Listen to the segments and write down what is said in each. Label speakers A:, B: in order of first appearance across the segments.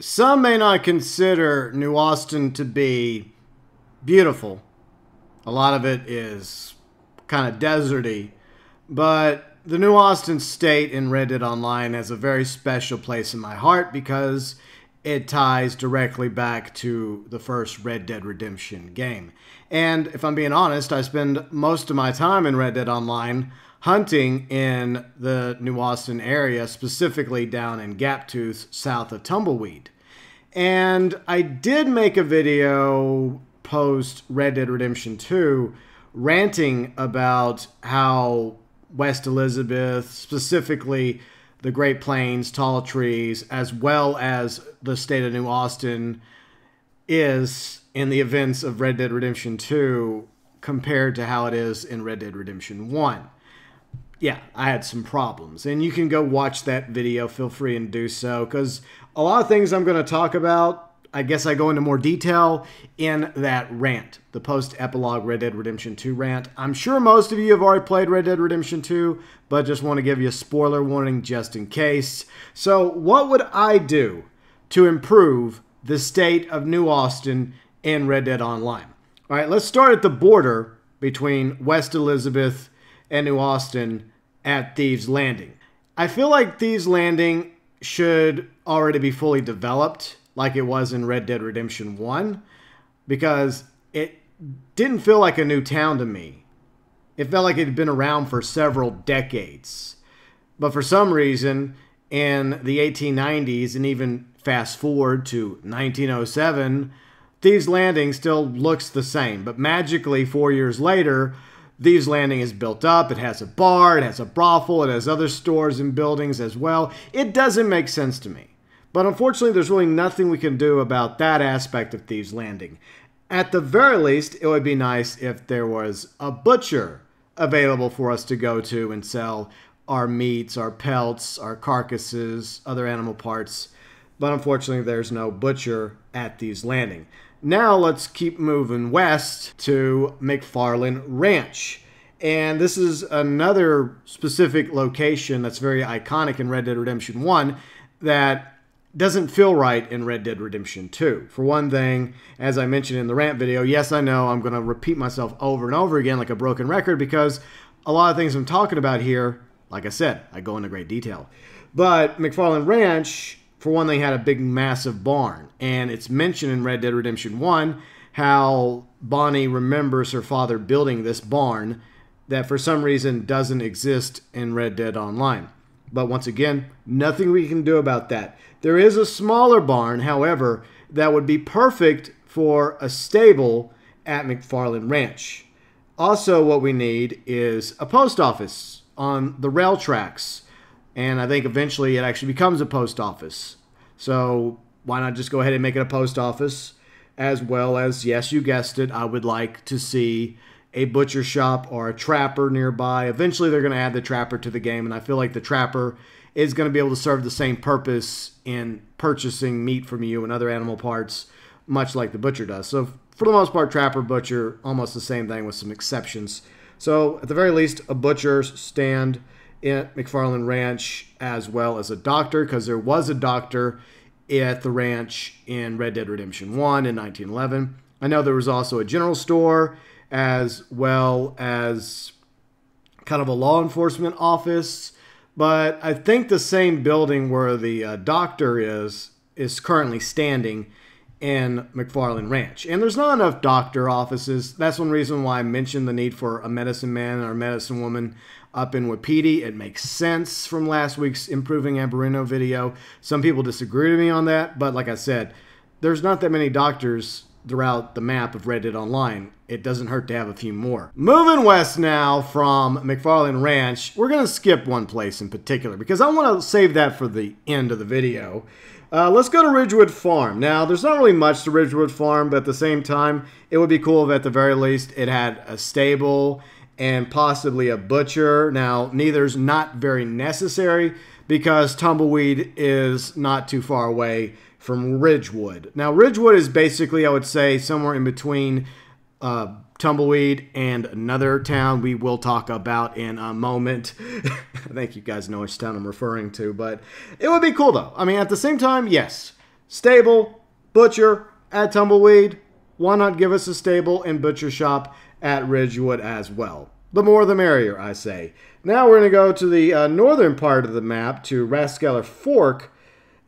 A: Some may not consider New Austin to be beautiful. A lot of it is kind of deserty. But the New Austin State in Red Dead Online has a very special place in my heart because it ties directly back to the first Red Dead Redemption game. And if I'm being honest, I spend most of my time in Red Dead Online hunting in the New Austin area, specifically down in Gaptooth, south of Tumbleweed. And I did make a video post Red Dead Redemption 2 ranting about how West Elizabeth, specifically the Great Plains, tall trees, as well as the state of New Austin, is in the events of Red Dead Redemption 2 compared to how it is in Red Dead Redemption 1. Yeah, I had some problems. And you can go watch that video. Feel free and do so. Because a lot of things I'm going to talk about, I guess I go into more detail in that rant. The post-epilogue Red Dead Redemption 2 rant. I'm sure most of you have already played Red Dead Redemption 2. But just want to give you a spoiler warning just in case. So what would I do to improve the state of New Austin in Red Dead Online? All right, let's start at the border between West Elizabeth and New Austin at Thieves Landing. I feel like Thieves Landing should already be fully developed like it was in Red Dead Redemption 1 because it didn't feel like a new town to me. It felt like it had been around for several decades. But for some reason, in the 1890s and even fast forward to 1907, Thieves Landing still looks the same. But magically, 4 years later, Thieves Landing is built up. It has a bar, it has a brothel, it has other stores and buildings as well. It doesn't make sense to me. But unfortunately, there's really nothing we can do about that aspect of Thieves Landing. At the very least, it would be nice if there was a butcher available for us to go to and sell our meats, our pelts, our carcasses, other animal parts. But unfortunately, there's no butcher at Thieves Landing. Now let's keep moving west to McFarland Ranch. And this is another specific location that's very iconic in Red Dead Redemption 1 that doesn't feel right in Red Dead Redemption 2. For one thing, as I mentioned in the rant video, yes, I know I'm going to repeat myself over and over again like a broken record because a lot of things I'm talking about here, like I said, I go into great detail. But McFarland Ranch, for one thing, had a big, massive barn. And it's mentioned in Red Dead Redemption 1 how Bonnie remembers her father building this barn that for some reason doesn't exist in Red Dead Online. But once again, nothing we can do about that. There is a smaller barn, however, that would be perfect for a stable at McFarland Ranch. Also, what we need is a post office on the rail tracks. And I think eventually it actually becomes a post office. So why not just go ahead and make it a post office? As well as, yes, you guessed it, I would like to see a butcher shop or a trapper nearby. Eventually they're going to add the trapper to the game. And I feel like the trapper is going to be able to serve the same purpose in purchasing meat from you and other animal parts, much like the butcher does. So for the most part, trapper, butcher, almost the same thing with some exceptions. So at the very least, a butcher stand at McFarland Ranch, as well as a doctor, because there was a doctor at the ranch in Red Dead Redemption 1 in 1911. I know there was also a general store, as well as kind of a law enforcement office, but I think the same building where the doctor is currently standing in McFarland Ranch. And there's not enough doctor offices. That's one reason why I mentioned the need for a medicine man or a medicine woman up in Wapiti. It makes sense from last week's Improving Ambarino video. Some people disagree with me on that, but like I said, there's not that many doctors throughout the map of Red Dead Online. It doesn't hurt to have a few more. Moving west now from McFarland Ranch, we're going to skip one place in particular because I want to save that for the end of the video. Let's go to Ridgewood Farm. Now, there's not really much to Ridgewood Farm, but at the same time, it would be cool if at the very least it had a stable and possibly a butcher. Now, neither's not very necessary because Tumbleweed is not too far away from Ridgewood. Now, Ridgewood is basically, I would say, somewhere in between Tumbleweed and another town we will talk about in a moment. I think you guys know which town I'm referring to, but it would be cool though. I mean, at the same time, yes, Stable, butcher at Tumbleweed. Why not give us a stable and butcher shop at Ridgewood as well? The more the merrier, I say. Now we're going to go to the northern part of the map, to Rathskeller Fork.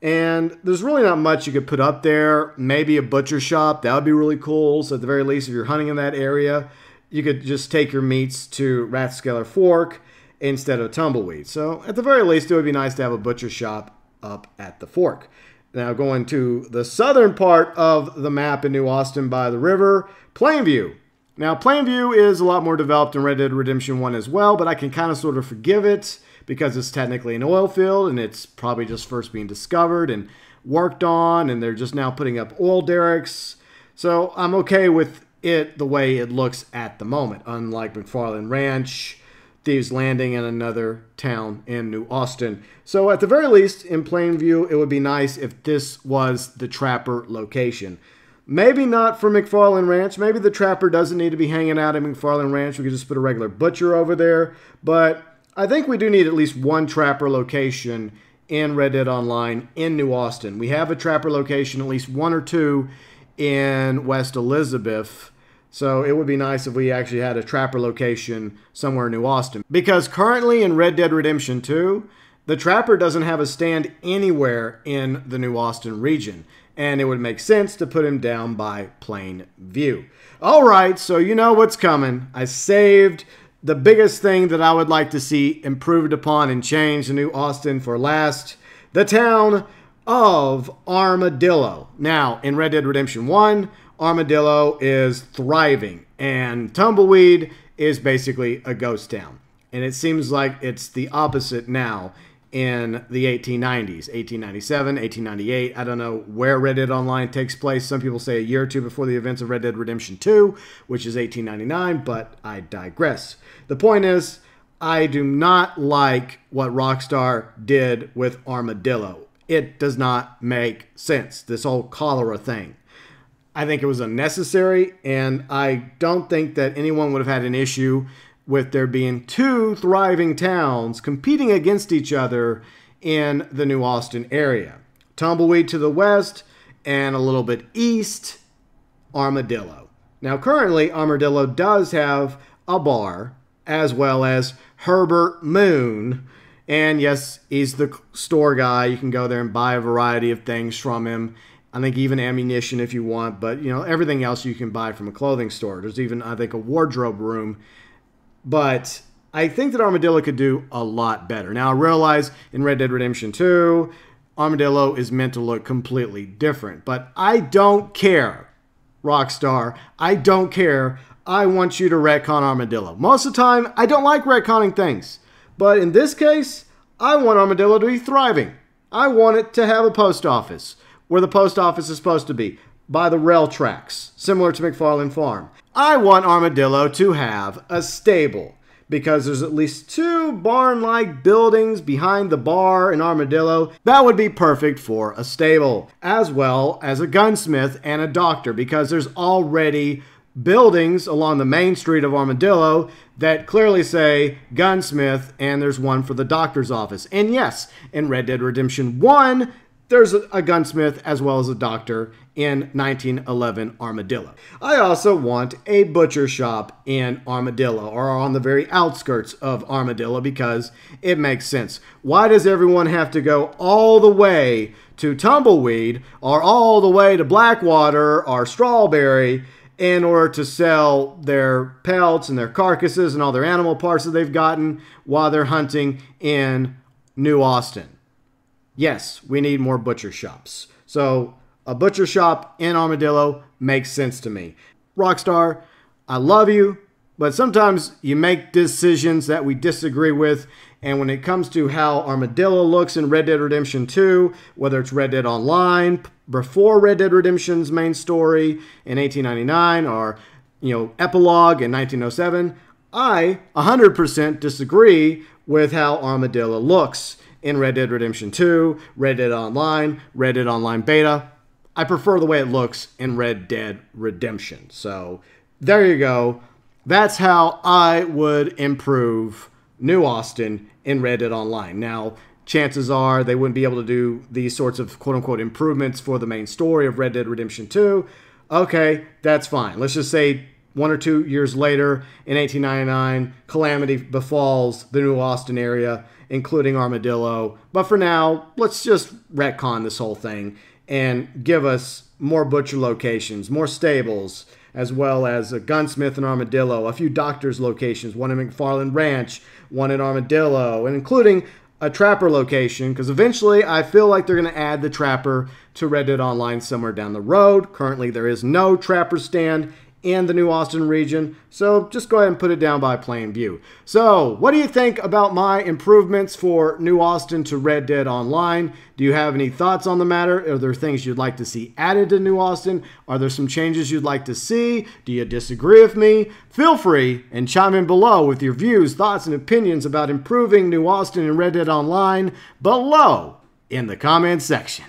A: And there's really not much you could put up there. Maybe a butcher shop. That would be really cool. So at the very least, if you're hunting in that area, you could just take your meats to Rathskeller Fork instead of Tumbleweed. So at the very least, it would be nice to have a butcher shop up at the Fork. Now going to the southern part of the map in New Austin by the river, Plainview. Now Plainview is a lot more developed in Red Dead Redemption 1 as well, but I can kind of sort of forgive it because it's technically an oil field and it's probably just first being discovered and worked on, and they're just now putting up oil derricks. So I'm okay with it the way it looks at the moment, unlike McFarland Ranch, Thieves Landing, and another town in New Austin. So at the very least, in Plainview, it would be nice if this was the Trapper location. Maybe not for McFarland Ranch. Maybe the Trapper doesn't need to be hanging out at McFarland Ranch. We could just put a regular butcher over there. But I think we do need at least one Trapper location in Red Dead Online in New Austin. We have a Trapper location, at least one or two, in West Elizabeth. So it would be nice if we actually had a Trapper location somewhere in New Austin. Because currently in Red Dead Redemption 2, the Trapper doesn't have a stand anywhere in the New Austin region. And it would make sense to put him down by Plainview. All right, so you know what's coming. I saved the biggest thing that I would like to see improved upon and changed in New Austin for last. The town of Armadillo. Now, in Red Dead Redemption 1, Armadillo is thriving, and Tumbleweed is basically a ghost town. And it seems like it's the opposite now in the 1890s, 1897, 1898. I don't know where Red Dead Online takes place. Some people say a year or two before the events of Red Dead Redemption 2, which is 1899, but I digress. The point is, I do not like what Rockstar did with Armadillo. It does not make sense, this whole cholera thing. I think it was unnecessary, and I don't think that anyone would have had an issue with there being two thriving towns competing against each other in the New Austin area. Tumbleweed to the west, and a little bit east, Armadillo. Now currently, Armadillo does have a bar, as well as Herbert Moon. And yes, he's the store guy. You can go there and buy a variety of things from him. I think even ammunition if you want, but you know, everything else you can buy from a clothing store. There's even, I think, a wardrobe room. But I think that Armadillo could do a lot better. Now, I realize in Red Dead Redemption 2, Armadillo is meant to look completely different. But I don't care, Rockstar. I don't care. I want you to retcon Armadillo. Most of the time, I don't like retconning things. But in this case, I want Armadillo to be thriving. I want it to have a post office, where the post office is supposed to be, by the rail tracks, similar to McFarland Farm. I want Armadillo to have a stable, because there's at least two barn-like buildings behind the bar in Armadillo that would be perfect for a stable, as well as a gunsmith and a doctor, because there's already buildings along the main street of Armadillo that clearly say gunsmith, and there's one for the doctor's office. And yes, in Red Dead Redemption 1, there's a gunsmith as well as a doctor in 1911 Armadillo. I also want a butcher shop in Armadillo, or on the very outskirts of Armadillo, because it makes sense. Why does everyone have to go all the way to Tumbleweed, or all the way to Blackwater, or Strawberry, in order to sell their pelts and their carcasses and all their animal parts that they've gotten while they're hunting in New Austin? Yes, we need more butcher shops. So a butcher shop in Armadillo makes sense to me. Rockstar, I love you, but sometimes you make decisions that we disagree with. And when it comes to how Armadillo looks in Red Dead Redemption 2, whether it's Red Dead Online, before Red Dead Redemption's main story in 1899, or, epilogue in 1907, I 100% disagree with how Armadillo looks in Red Dead Redemption 2, Red Dead Online Beta. I prefer the way it looks in Red Dead Redemption. So there you go. That's how I would improve New Austin in Red Dead Online. Now, chances are they wouldn't be able to do these sorts of quote-unquote improvements for the main story of Red Dead Redemption 2. Okay, that's fine. Let's just say 1 or 2 years later, in 1899, calamity befalls the New Austin area, including Armadillo. But for now, let's just retcon this whole thing and give us more butcher locations, more stables, as well as a gunsmith in Armadillo, a few doctors' locations, one in McFarland Ranch, one in Armadillo, and including a trapper location, because eventually I feel like they're going to add the trapper to Red Dead Online somewhere down the road. Currently, there is no trapper stand in the New Austin region, so just go ahead and put it down by Plainview. So, what do you think about my improvements for New Austin to Red Dead Online? Do you have any thoughts on the matter? Are there things you'd like to see added to New Austin? Are there some changes you'd like to see? Do you disagree with me? Feel free and chime in below with your views, thoughts, and opinions about improving New Austin and Red Dead Online below in the comments section.